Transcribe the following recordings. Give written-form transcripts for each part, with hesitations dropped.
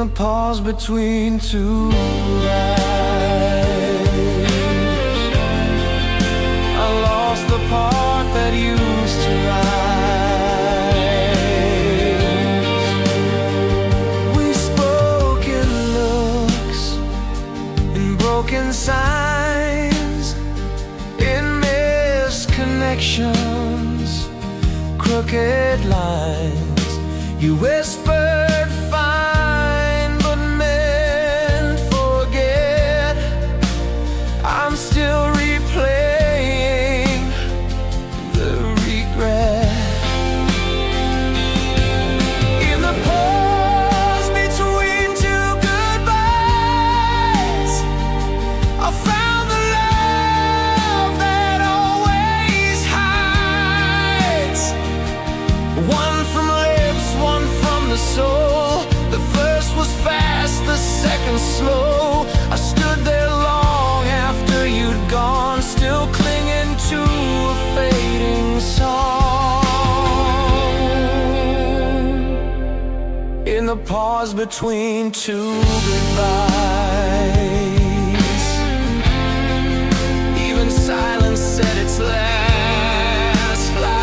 the pause between two lives. I lost the part that used to rise. We spoke in looks, in broken signs, in misconnections, crooked lines. You whispered fine, but meant forget. I'm still replaying the regret. In the pause between two goodbyes, I found the love that always hides. One from lips, one from the soul. The first was fast, the second slow. I stood there long after you'd gone, still clinging to a fading song. In the pause between two goodbyes, even silence said its last lie.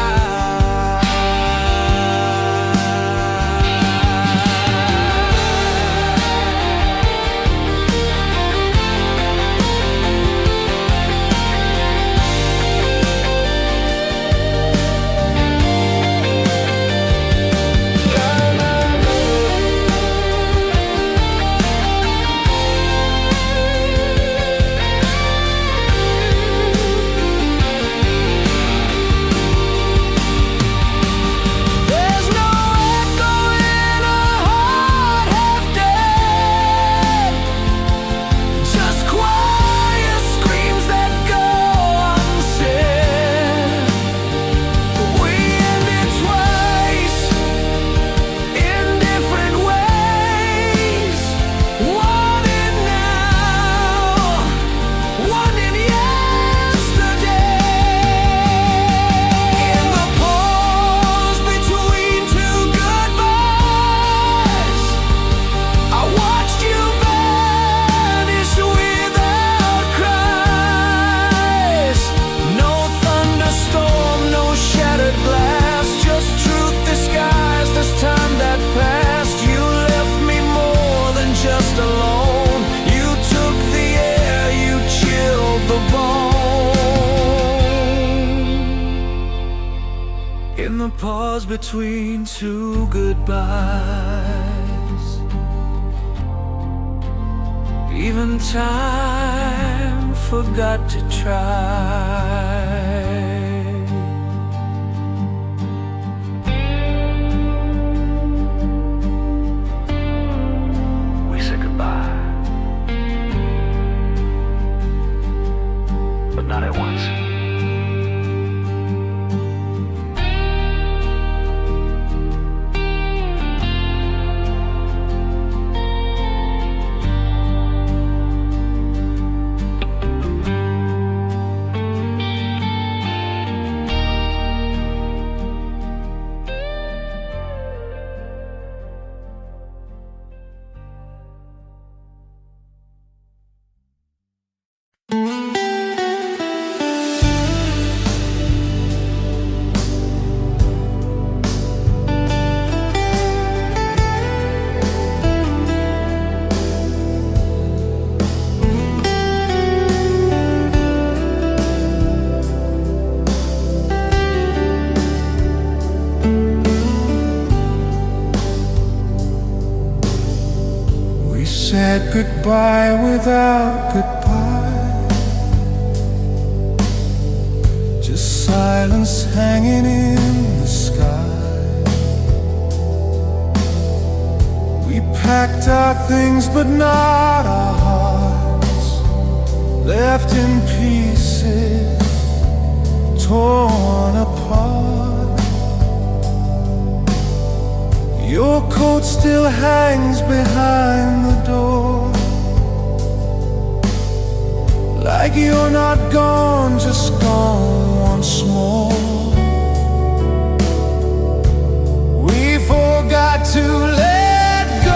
In the pause between two goodbyes, even time forgot to try. We said goodbye, but not at once. Said goodbye without goodbye, just silence hanging in the sky. We packed our things but not our hearts, left in pieces, torn apart. Your coat still hangs behind the door, like you're not gone, just gone once more. We forgot to let go.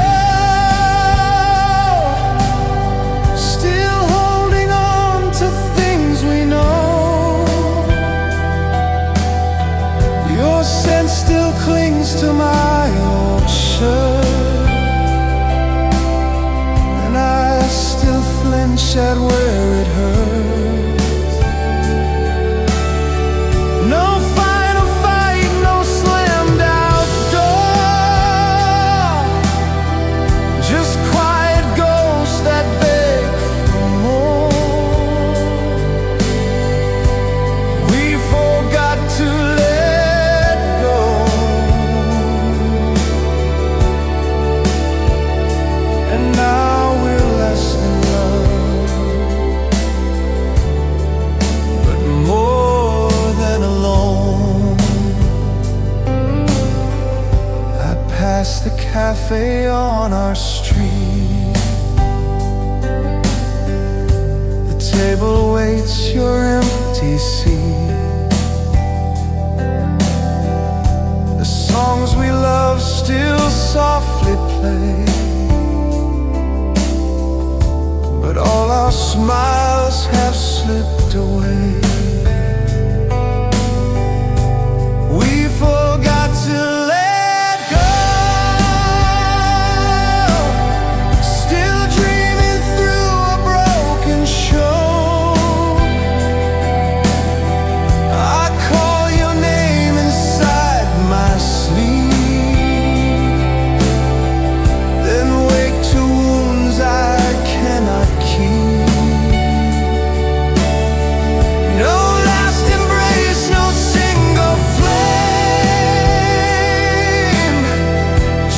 reset where it hurts. No final fight, no slammed out door, just quiet ghosts that beg for more. We forgot to let go, and now we're less than love, but more than alone. I passed the cafe on our street. The table waits your empty seat. The songs we love still softly play, but all our smiles have slipped away. We forgot to let go, still dreaming through a broken show. I call your name inside my sleep, then wake to wounds I cannot keep. No last embrace, no single flame,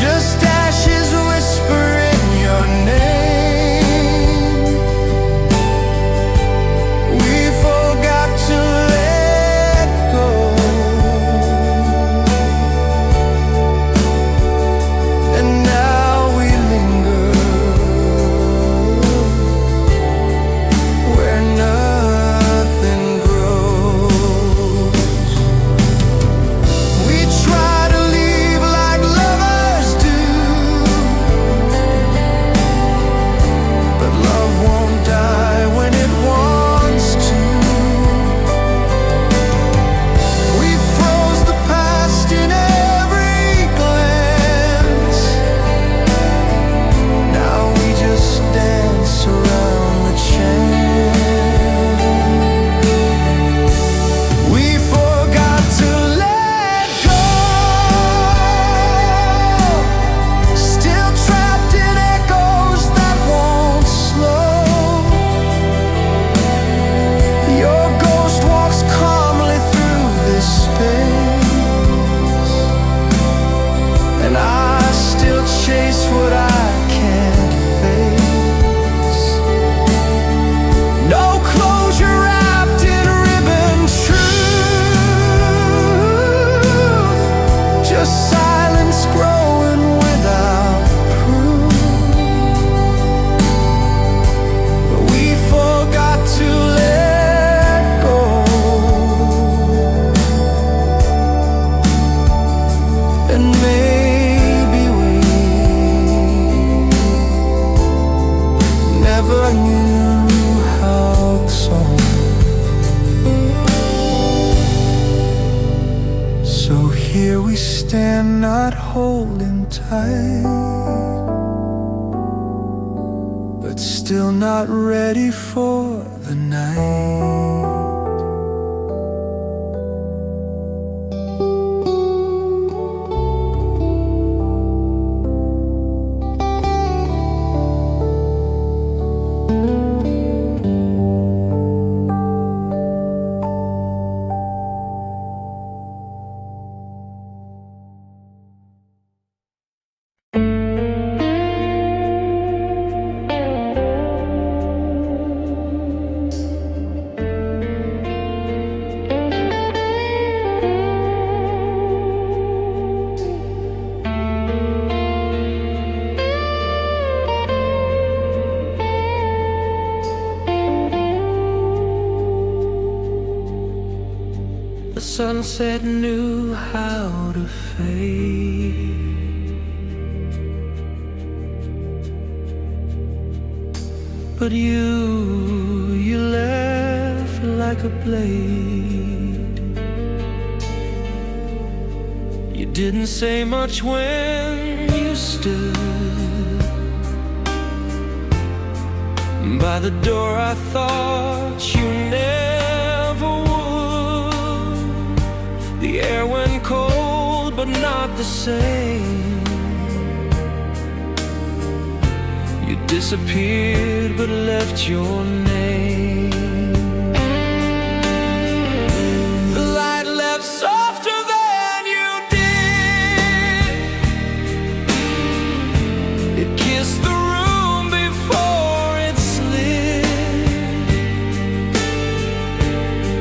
just ashes whispering your name. We forgot to let go, and now we linger where nothing grows. We try to leave like lovers do, but love won't die when it wants to. We froze the past in every glance. Now we just dance around the chance. We forgot to let go, still trapped in echoes that won't slow. Your ghost walks calmly through this space, and I still chase what I can't face. No closure wrapped in ribbon truth, just silence growing without proof. But we forgot to let go, and maybe we never knew how so. So here we stand, not holding tight, but still not ready for the night. The sunset knew how to fade, but you left like a blade. You didn't say much when you stood, By the door I thought you never would. The air went cold but not the same. You disappeared but left your name. The light left softer than you did. It kissed the room before it slid.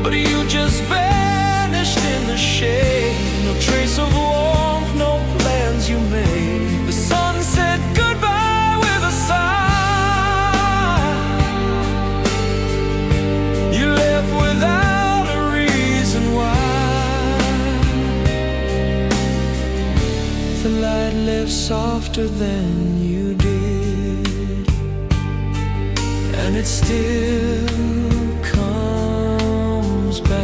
But you just vanished in the shade. No trace of warmth, no plans you made. The sun said goodbye with a sigh. You left without a reason why. The light left softer than you did, and it still comes back.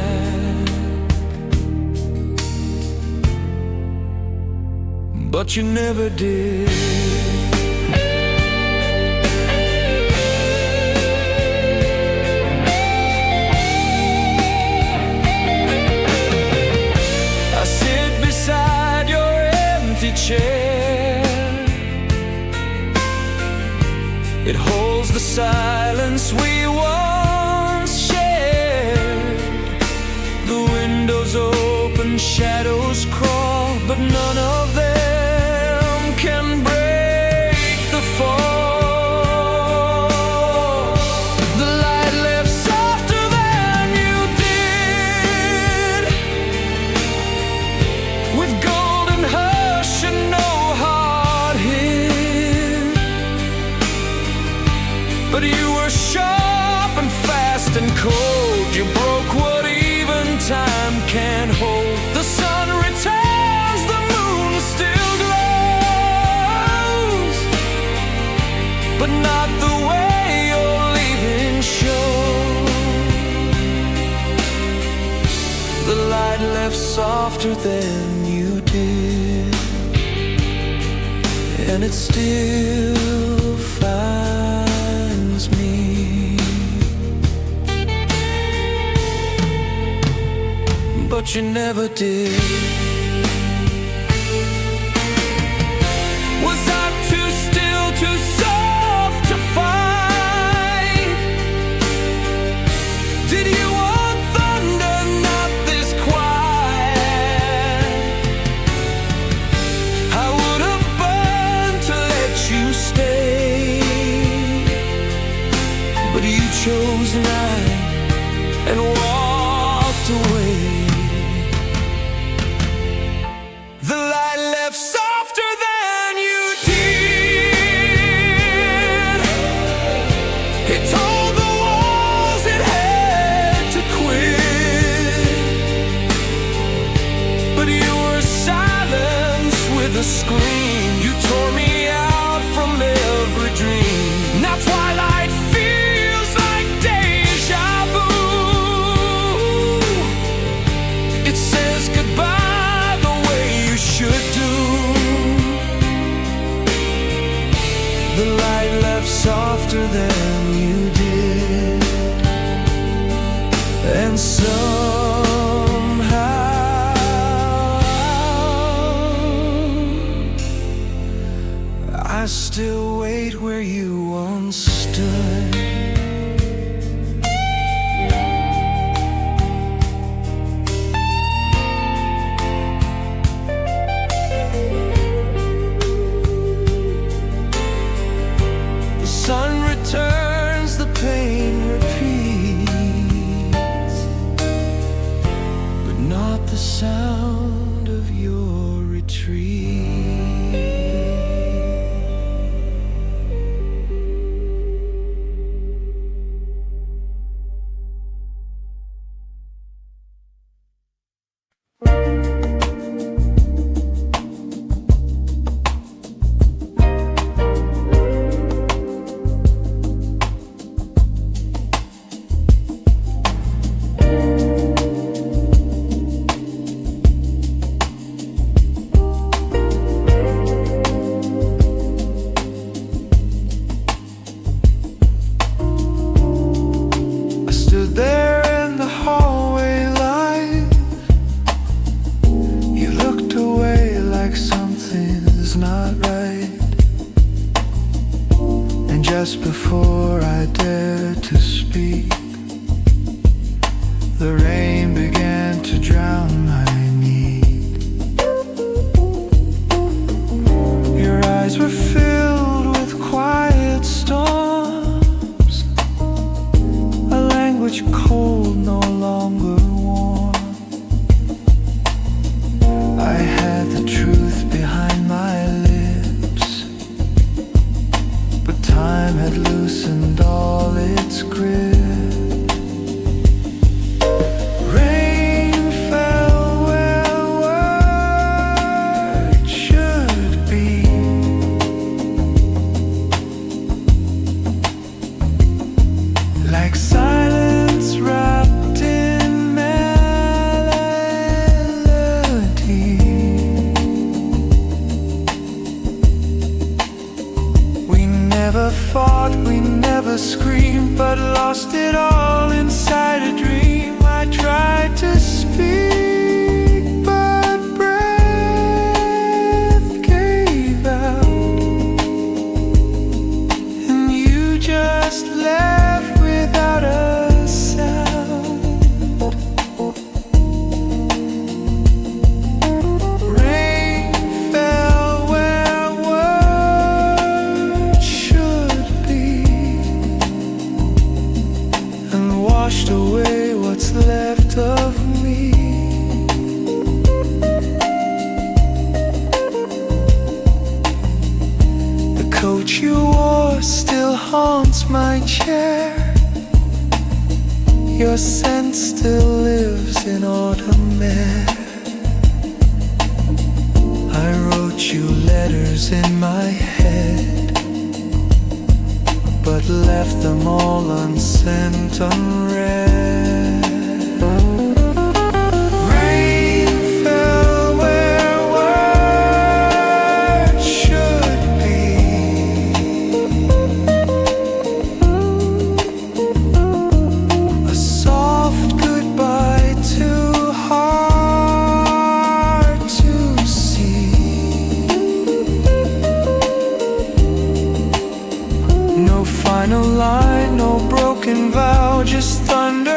But you never did. I sit beside your empty chair. It holds the silence we once shared. The windows open, shadows crawl, but none of them can break the fall. The light left softer than you did, with golden hush and no hard hit. But you were sharp and fast and cold. You broke what even time can't hold. The sun returns, the moon still glows, but not the way you're leaving shows. The light left softer than you did, and it still finds me. But you never did. Was I too still, too soft to fight? Did you want thunder, not this quiet? I would have burned to let you stay, but you chose night and walked away. The light left softer than you did. It told the walls it had to quit, but you were silenced with a scream. You tore me out from every dream. Now twilight feels like deja vu. speak. The rain began to drown my need. Your eyes were filled with quiet storms, a language cold, no longer warm. I had the truth behind my lips, but time had loosened all its grip. Rain fell where words should be. Like silence wrapped in melody. We never fought, we never screamed, but lost it all inside a dream. I tried to speak, but breath gave out, and you just left without a sound. Rain fell where words should be, and washed away what's left of me. The coat you wore still haunts my chair. Your scent still lives in autumn air. I wrote you letters in my head, but left them all unsent, unread. Rain fell where words should be. A soft goodbye too hard to see. No final line, no broken vow, just thunder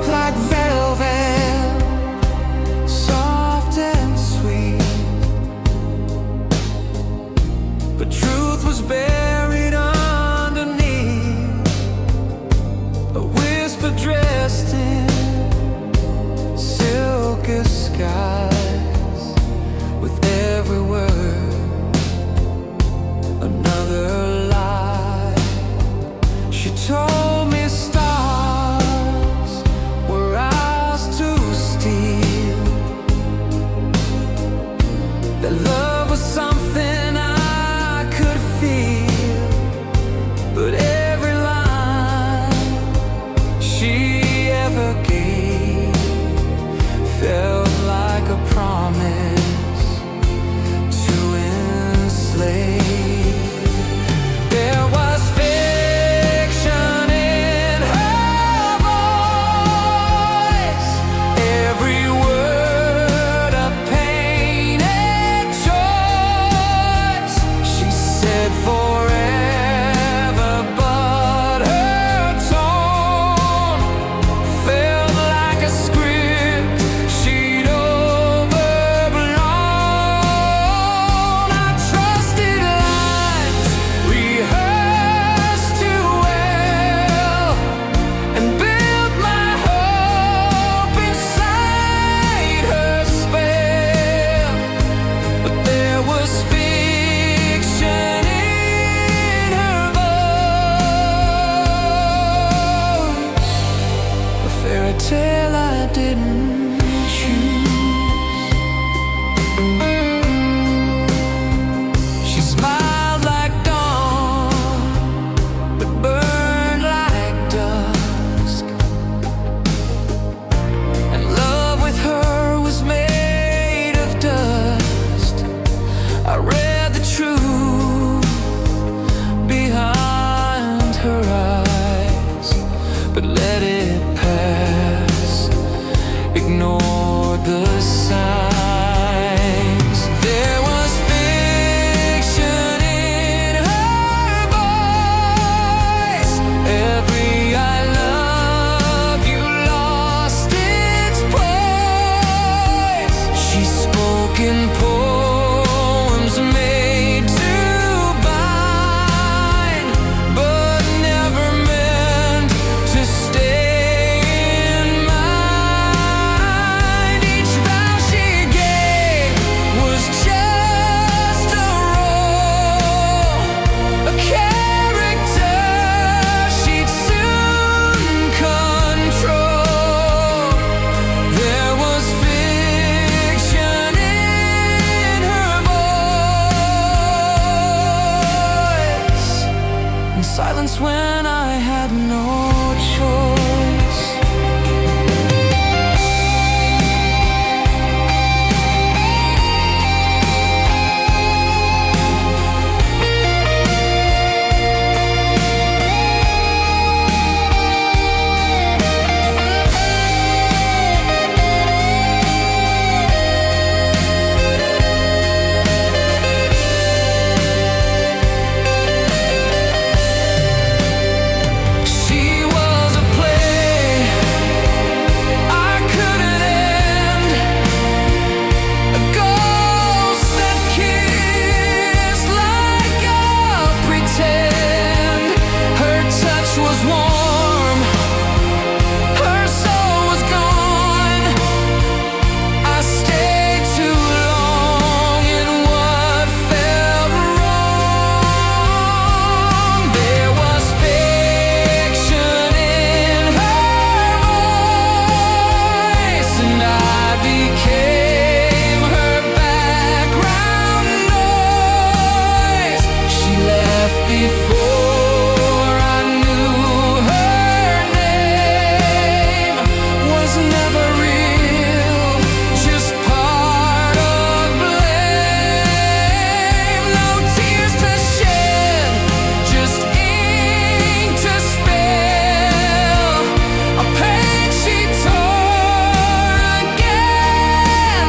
talk like velvet, soft and sweet, but truth was buried underneath a whisper dressed in silky skies. With every word, another lie. She told me stars were ours to steal, that love was something I could feel. But every line she ever gave felt like a promise to enslave. There was fiction in her voice, every word a painted choice. She said forever, but her tone felt like a script she'd overblown. I trusted lines rehearsed too well, and built my hope inside her spell. But there was fiction in her voice, a fairy tale I didn't choose. She smiled like dawn, but burned like dusk, and love with her was made of dust. I read the truth behind her eyes, but let it pass, ignored the signs. There was fiction in her voice, every I love you lost its place. She spoke in poems made to bind, but never meant to stay in mind. Each vow she gave was just a role, a character she'd soon control. There was fiction in her voice, and silence when I had no choice. She was a play I couldn't end, a ghost that kissed like a pretend. Her touch was warm, her soul was gone. I stayed too long in what felt wrong. There was fiction in her voice, and I became her background noise. She left before I knew her name, was never real, just part of blame. No tears to shed, just ink to spill, a page she tore again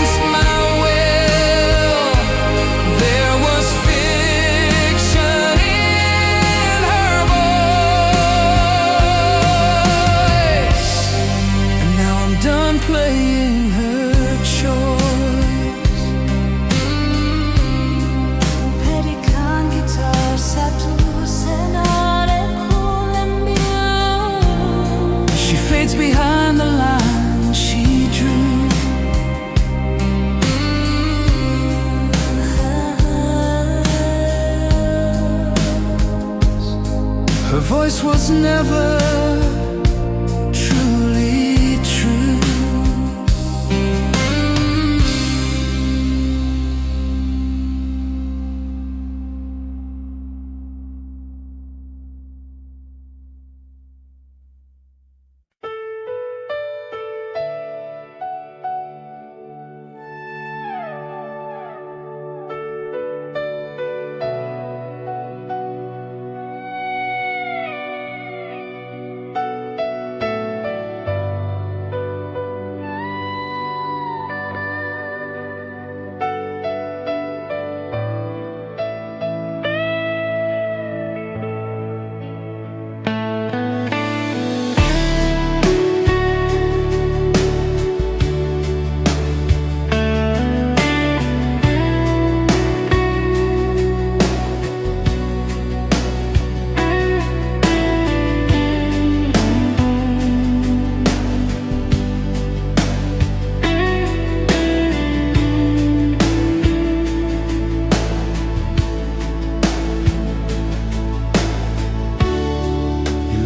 someone playing her choice. Pelikan gitar She fades behind the line she drew. Her voice was never truly true.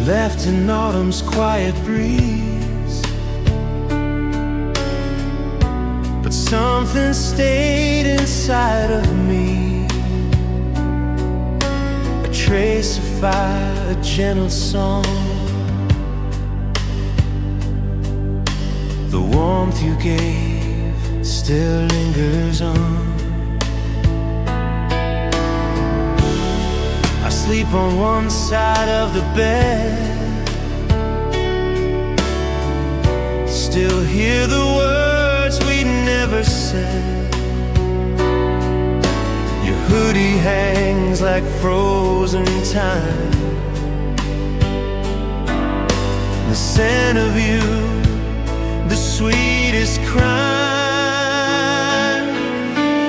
Left in autumn's quiet breeze, but something stayed inside of me. A trace of fire, a gentle song. The warmth you gave still lingers on. I sleep on one side of the bed, still hear the words we never said. Your hoodie hangs like frozen time. The scent of you, the sweetest crime.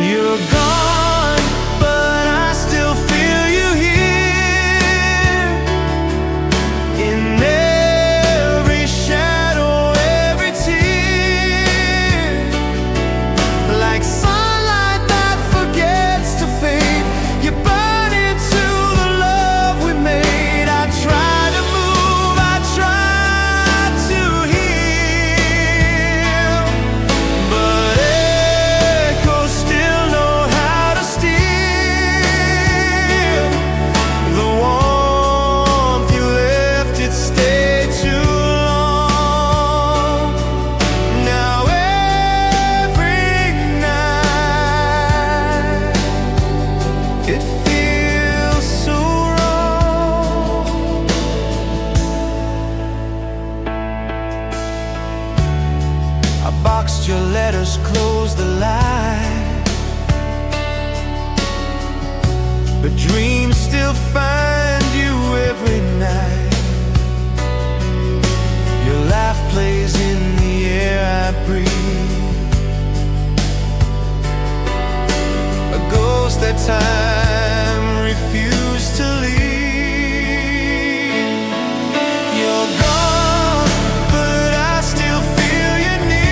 You're gone, but I still feel you here, in every shadow, every tear. Like sunlight that forgets to fade, you burn into the love we made. I try to move, I try to heal, but echoes still know how to steal. The warmth you left, it stayed too long. Now every night it feels so wrong. I boxed your letters, closed the light, but dreams still find you every night. Your laugh plays in the air I breathe, a ghost that time refused to leave. You're gone, but I still feel you near.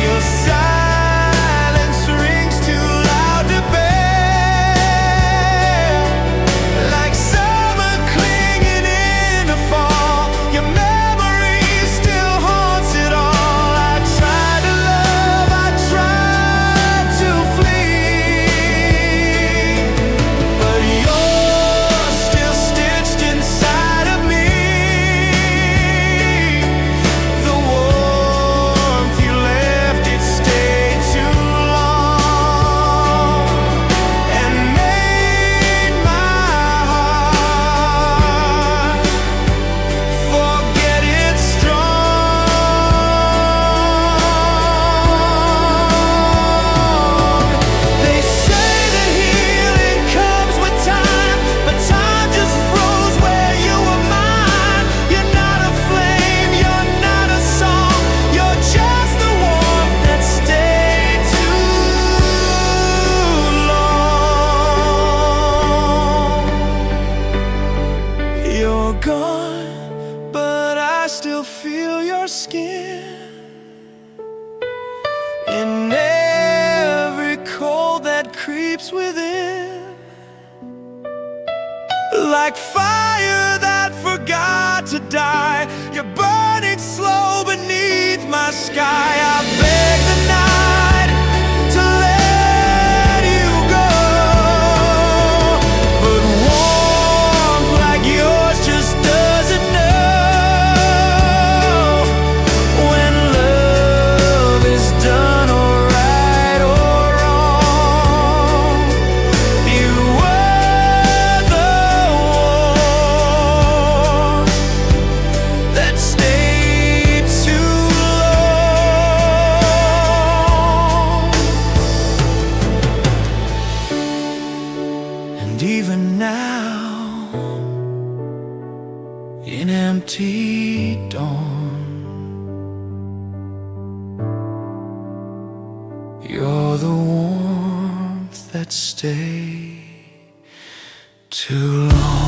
Your silence rings too loud to bear, like feel your skin in every cold that creeps within, like fire that forgot to die. You're burning slow beneath my sky. I beg the night to let you go, but warmth like yours just doesn't know when love is done or right or wrong. You were the warmth that stayed too long. And even now, in empty dawn, you're the warmth that stayed too long.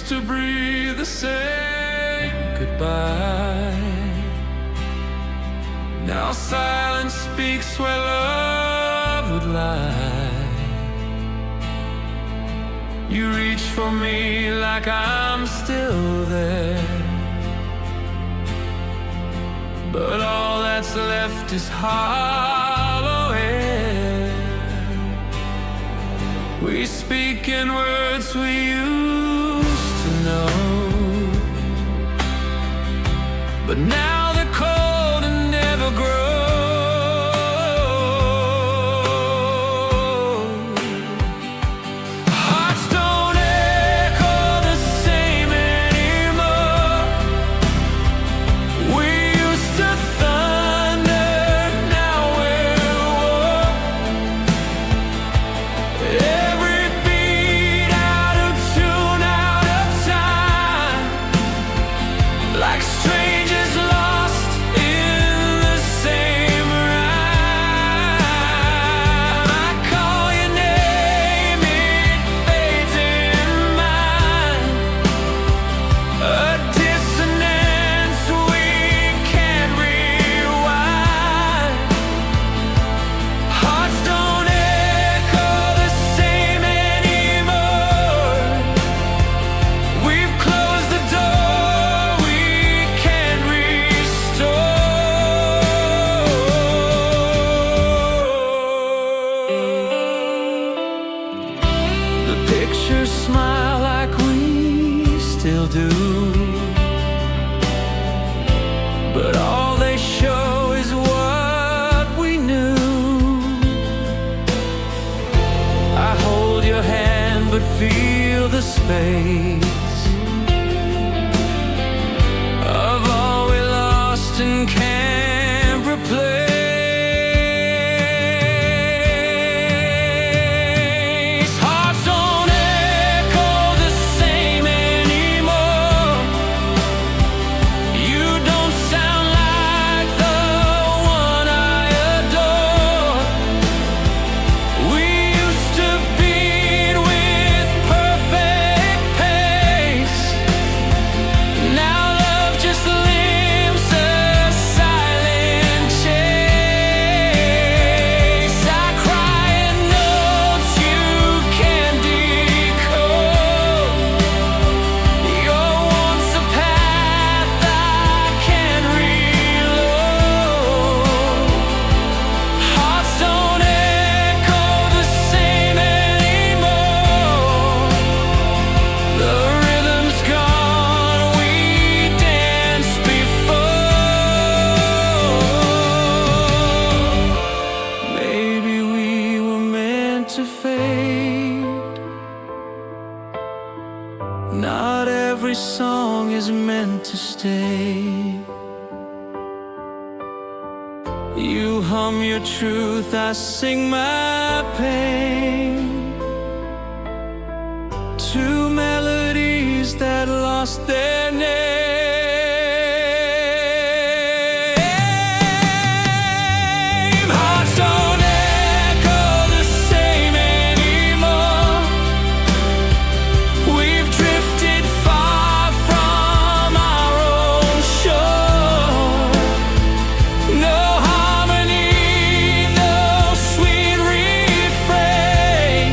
To breathe the same goodbye. Now silence speaks where love would lie. You reach for me like I'm still there, but all that's left is hollow air. We speak in words we used to know, but now they're cold and never grow. Hearts don't echo the same anymore. We used to thunder, now we're war. Every beat out of tune, out of time, like strangers lost in the same rhyme. I call your name, it fades in mine, a dissonance we can't rewind. Hearts don't echo the same anymore. We've closed the door we can't restore. The pictures smile like we still do, but all they show is what we knew. I hold your hand but feel the space of all we lost and can't replace. Hearts don't echo the same anymore. You don't sound like the one I adore. We used to beat with perfect pace. stay. You hum your truth, I sing my pain. Two melodies that lost their name. Hearts don't echo the same anymore. We've drifted far from our own shore. No harmony, no sweet refrain,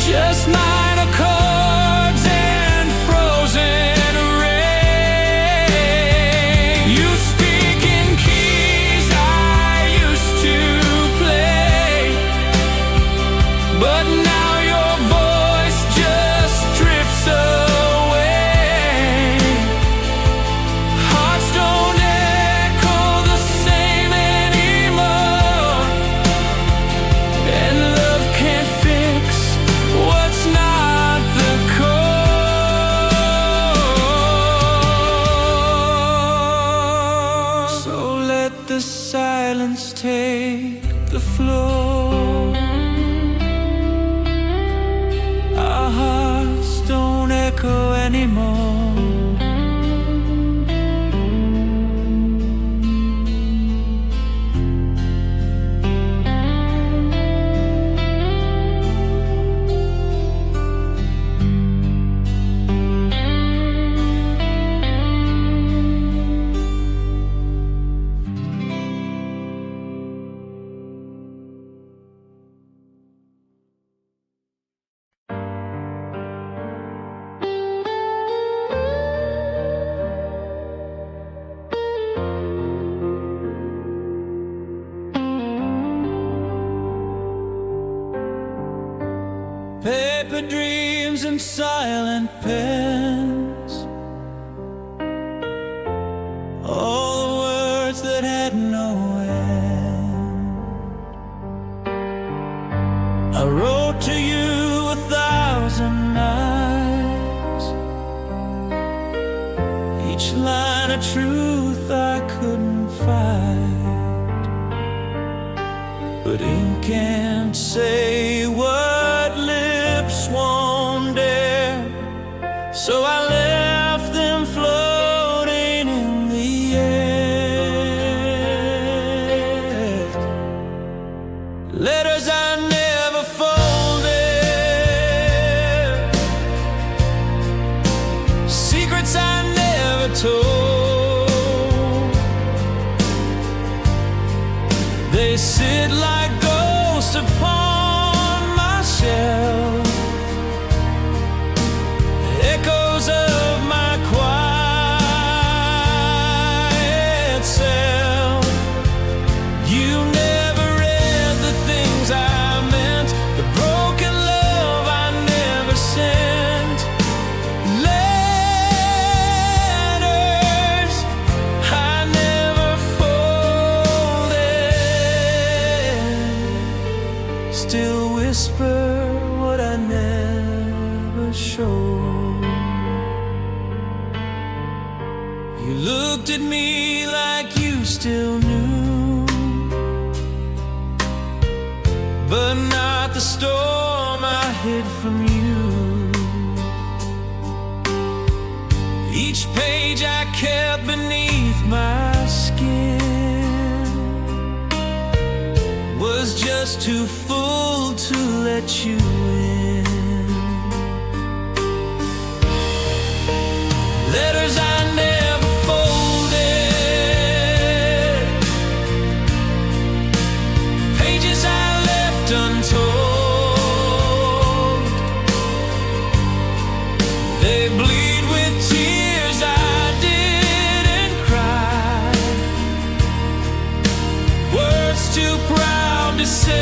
just minor chords and frozen rain. You speak in keys I used to play, but now your voice just drifts away. Hearts don't echo the same anymore, and love can't fix what's not the core. So let the silence take the floor. Our hearts don't echo anymore. Paper dreams and silent pens, all the words that had no end. I wrote to you 1,000 nights, each line of truth I couldn't find, but ink can't say what lips won't dare. So I left them floating in the air. Letters I never folded, secrets I never told. They sit like ghosts upon my shelf, echoes of my quiet self. You never read the things I meant, the broken love I never sent. Letters I never folded, still whisper what I never showed. You looked at me like you still knew, but not the storm I hid from you. Each page I kept beneath my skin was just too full to let you in. Letters I never folded, pages I left untold. They bleed with tears I didn't cry, words too proud to say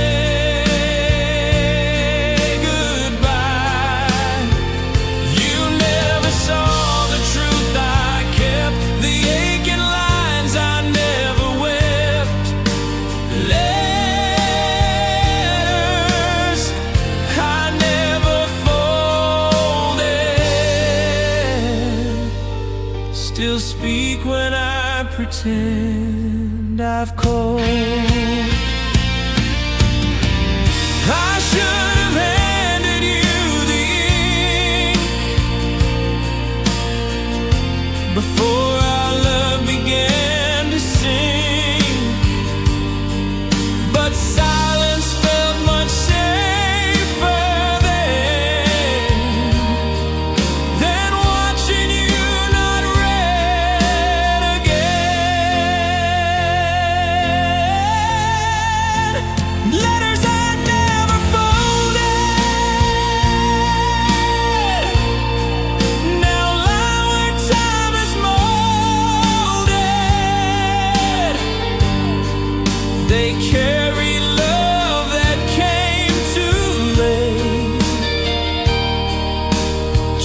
still speak when I pretend I've cold. I should have handed you the ink before our love began to sing, but silence felt much safer than watching you not read again. Letters I never folded now lie where time is molded. They carry love that came too late,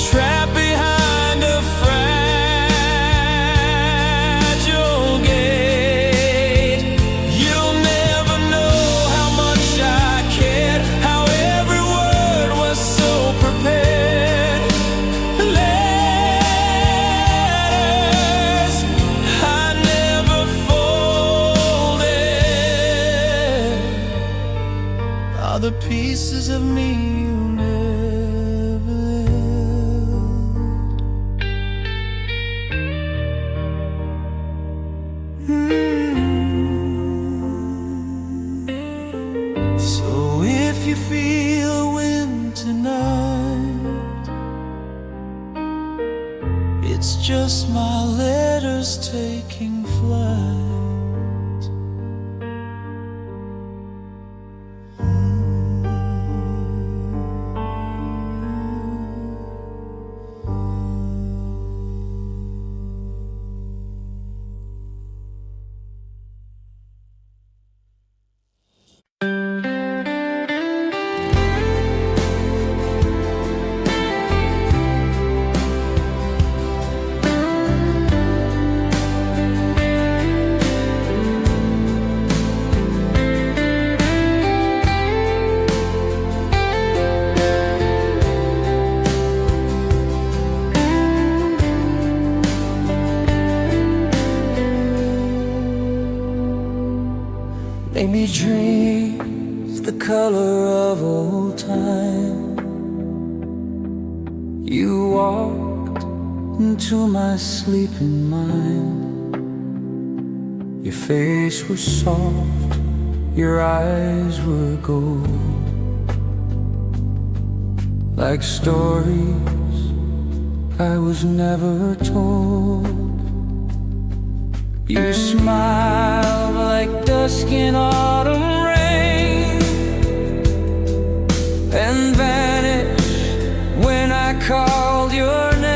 trapped behind a fragile gate. You'll never know how much I cared, how every word was so prepared. Letters I never folded are the pieces of me you never held. So if you feel wind tonight, it's just my letters taking flight. Make me dream the color of old time. You walked into my sleeping mind. Your face was soft, your eyes were gold, like stories I was never told. You smiled like dusk in autumn rain, and vanished when I called your name.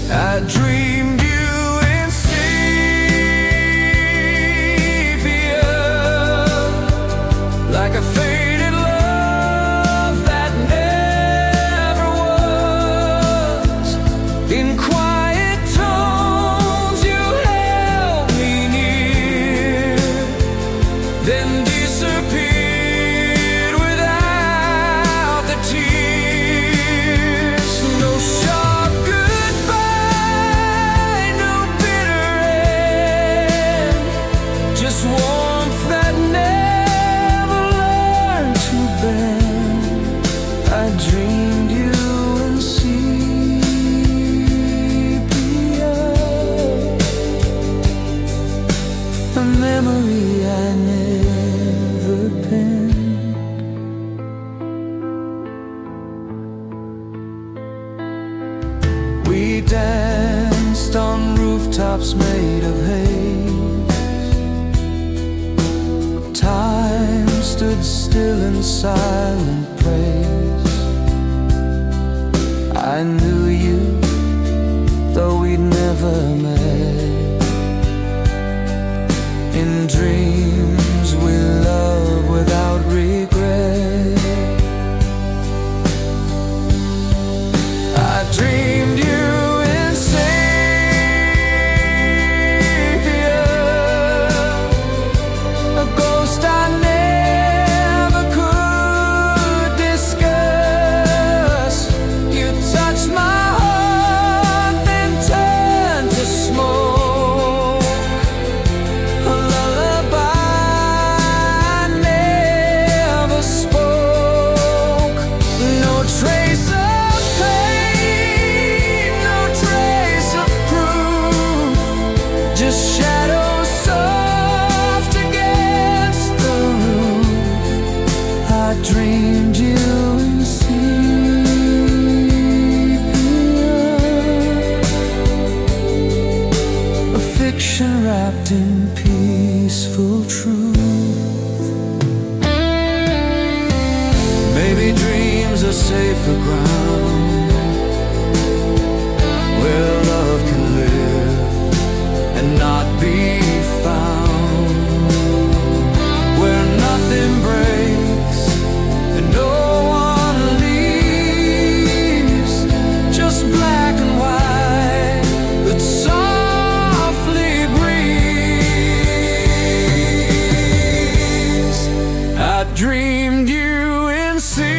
I dreamed you in sepia, like a faded love that never was. In quiet tones you held me near, then disappeared without the tears. No sharp goodbye, no bitter end, just warmth that never learned to bend. I dreamed you in sepia, a memory I never penned. We danced on rooftops made of haze. Time stood still in silent praise. I knew you, though we'd never met. In dreams we love without regret. I dreamed you in sepia, a ghost I never could discuss. You touched wrapped in peaceful truth. Maybe dreams are safer ground, where love can live and not be found, where nothing breaks and no one leaves, just black and white that softly breathes. I dreamed you in sepia,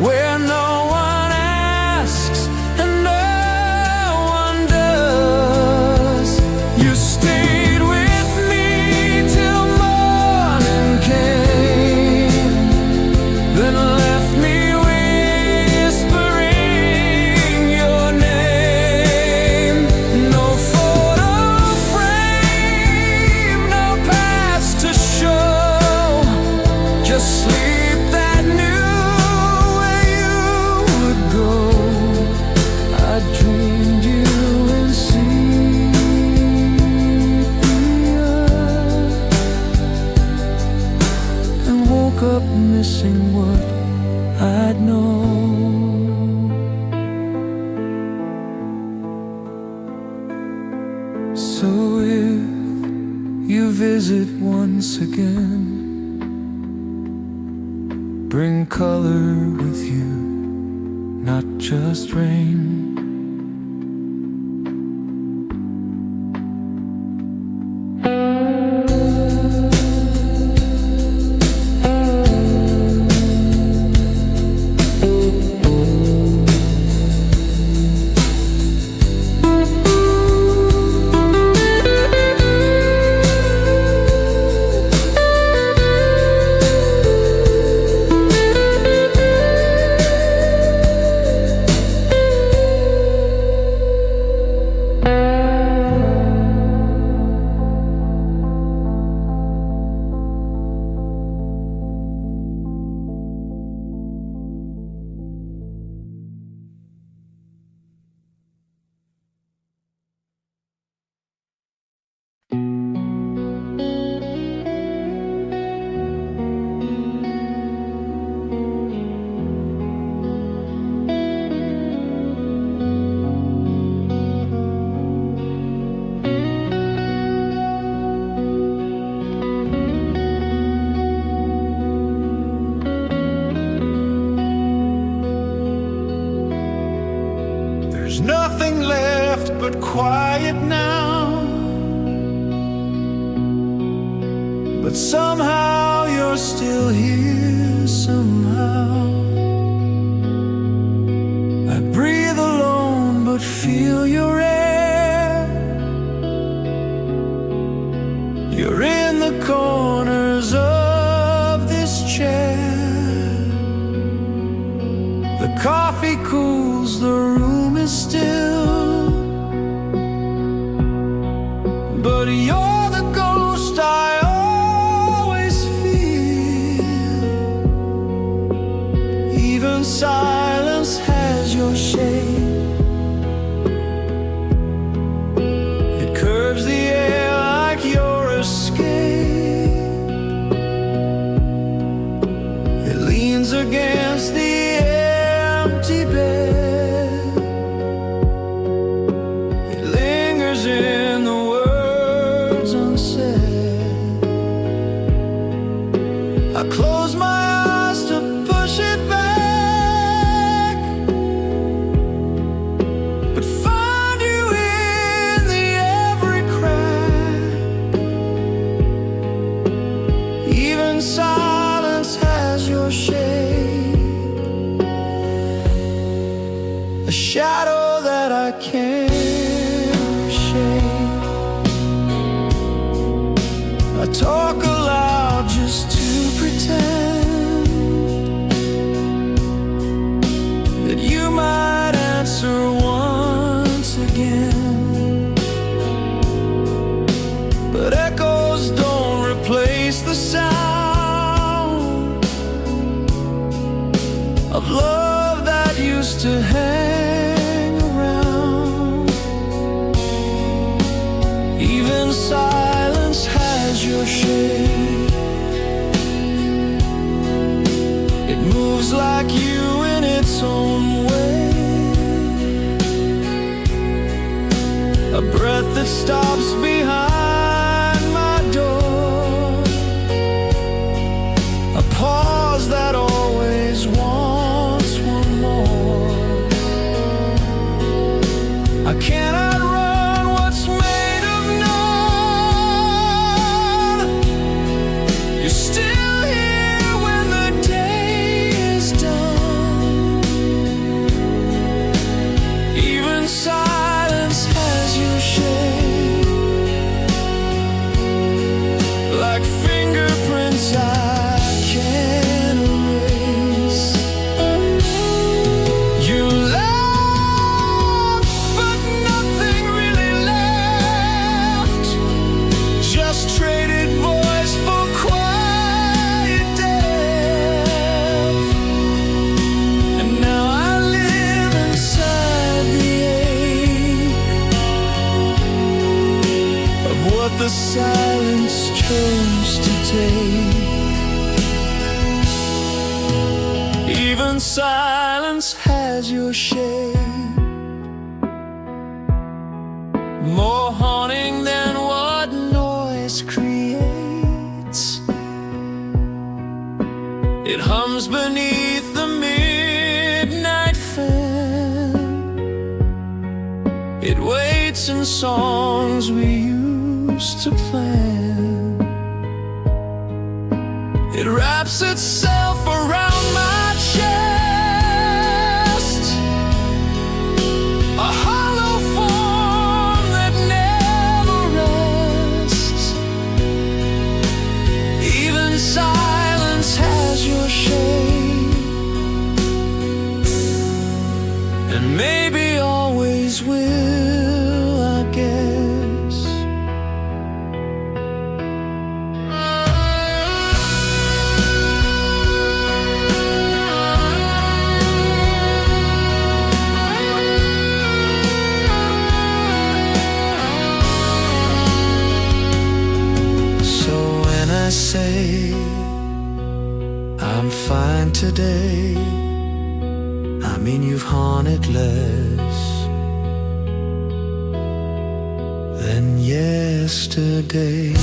where no one asks and no one does. You stayed with me till morning came, then left me whispering your name. No photo frame, no past to show, just sleep that knew where you would go. I dreamed you in sepia and woke up missing what I'd known. So if you visit once again, bring color with you, not just rain. There's nothing left but quiet now, but somehow you're still here, somehow. I breathe alone but feel your air. You're in the corners of this chair. The coffee cools, the room is still, but you're the ghost I always feel. Even silence has your shape. It curves the air like your escape. It leans against the empty bed. It lingers in the words unsaid. I close my eyes to push it back, but find you in the every crack. Even silence has your shape. A shadow that I can't shake. I talk aloud just to pretend that you might answer once again, but echoes don't replace the sound of love that used to hang around. your shade. It moves like you in its own way, a breath that stops behind my door, a pause that always wants one more. I cannot run what's made of none. You're still here when the day is done. Even silence has your shade, like fingerprints I can't erase. You laughed, but nothing really left. Just traded voice for quiet death. And now I live inside the ache of what the silence chose to take. Even silence has your shade, more haunting than what noise creates. It hums beneath the midnight fan. It waits in songs we used to plan. It wraps itself around my chest, a hollow form that never rests. Even silence has your shade, and maybe always will, I guess. So when I say I'm fine today, I mean you've haunted less than yesterday.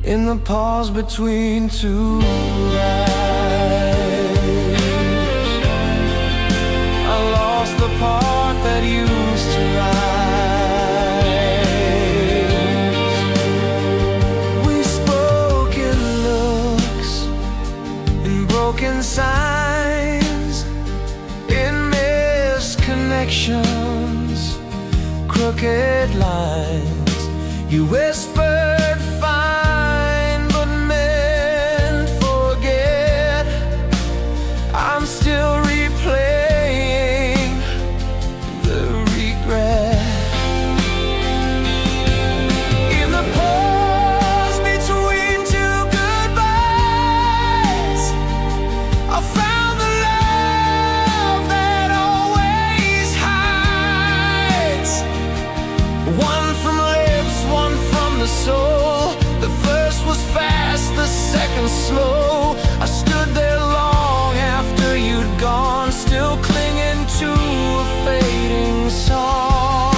In the pause between two lives, I lost the part that used to rise. We spoke in looks, in broken signs, in missed connections, crooked lines. You whispered fine but meant forget. I'm still replaying the regret. In the pause between two goodbyes, I found the love that always hides. One from lips, one from the soul. The first was fast, the second slow. I stood there long after you'd gone, still clinging to a fading song.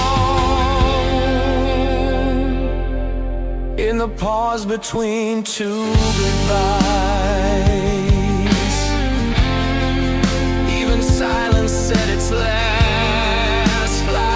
In the pause between two goodbyes, even silence said its last lie.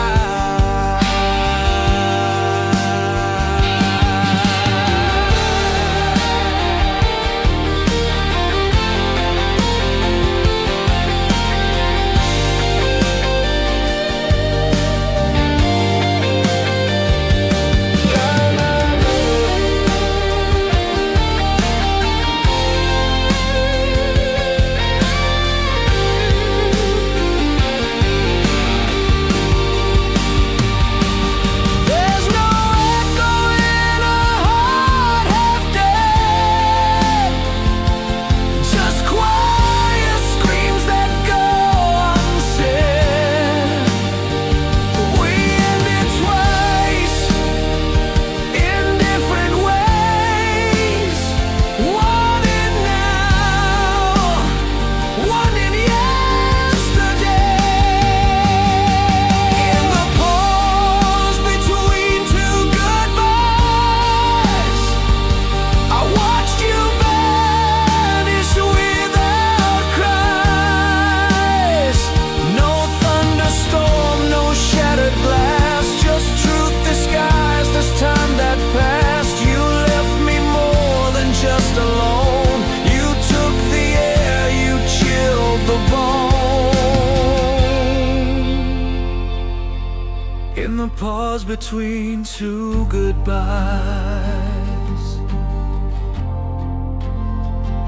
In the pause between two goodbyes,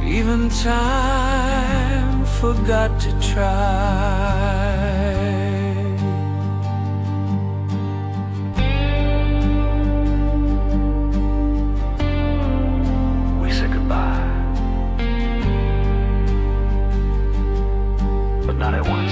even time forgot to try. We said goodbye, but not at once.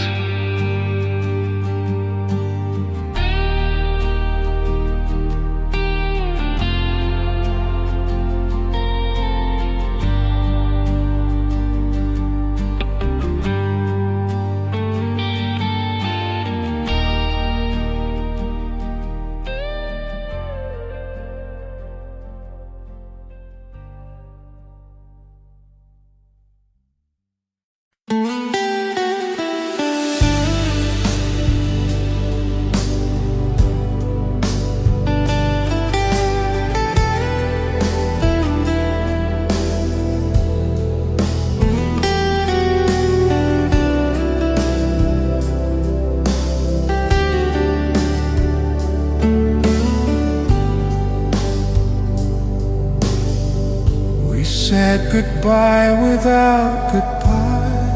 Said goodbye without goodbye,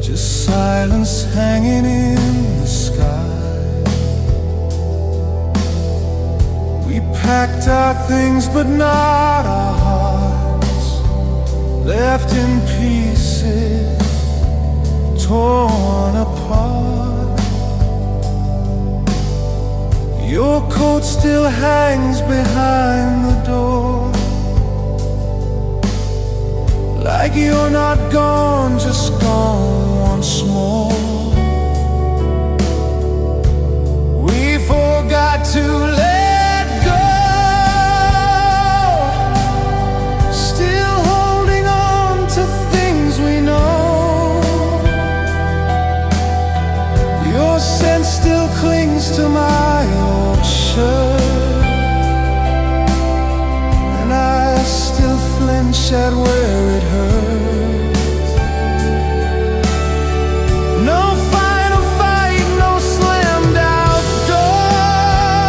just silence hanging in the sky. We packed our things but not our hearts, left in pieces, torn apart. Your coat still hangs behind the door, like you're not gone, just gone once more. We forgot to let go, still holding on to things we know. Your scent still clings to my old shirt, and I still flinch at where it hurts. No final fight, no slammed out door.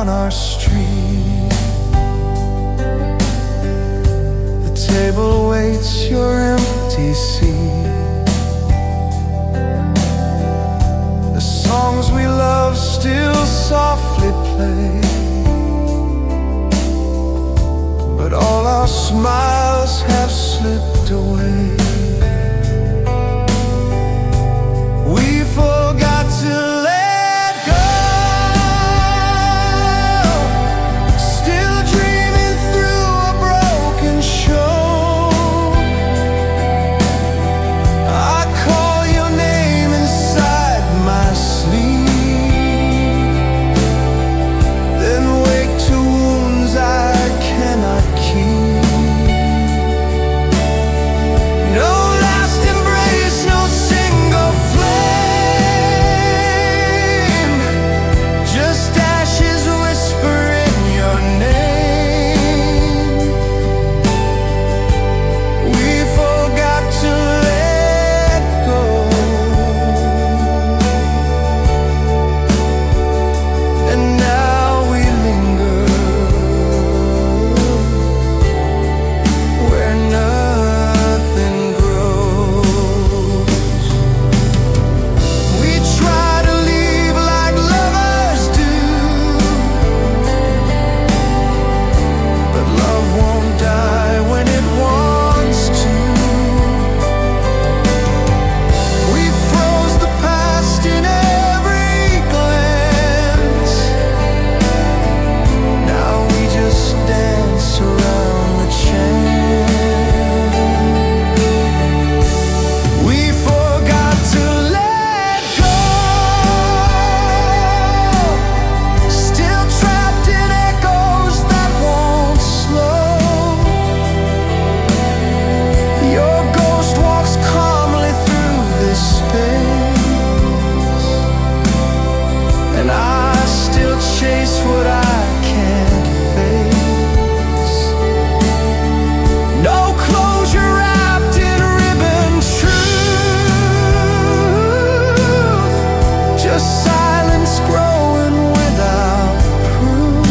on our street. The table waits your empty seat. The songs we love still softly play, but all our smiles have slipped away. We forgot to let go, still dreaming through a broken show. I call your name inside my sleep, then wake to wounds I cannot keep. No last embrace, no single flame, just ashes whispering your name. We forgot to let go, and now we linger where nothing grows. We try to leave like lovers do, but love won't die when it wants to. We froze the past in every glance. Now we just dance around the chant. We forgot to let go, still trapped in echoes that won't slow. Your ghost walks calmly through this space, and I still chase what I can't face. No closure wrapped in ribbon truth, just silence growing without proof.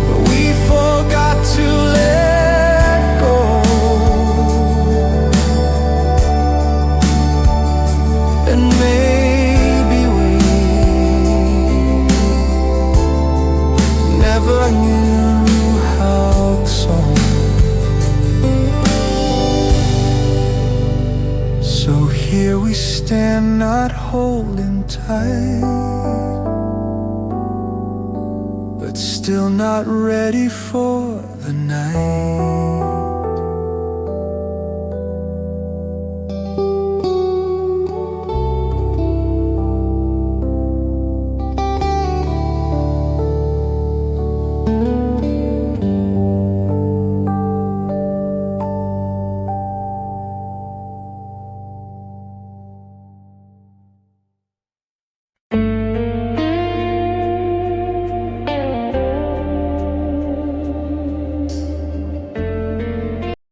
But we forgot to let go, and maybe we never knew how so. So here we stand, not holding tight, but still not ready for the night.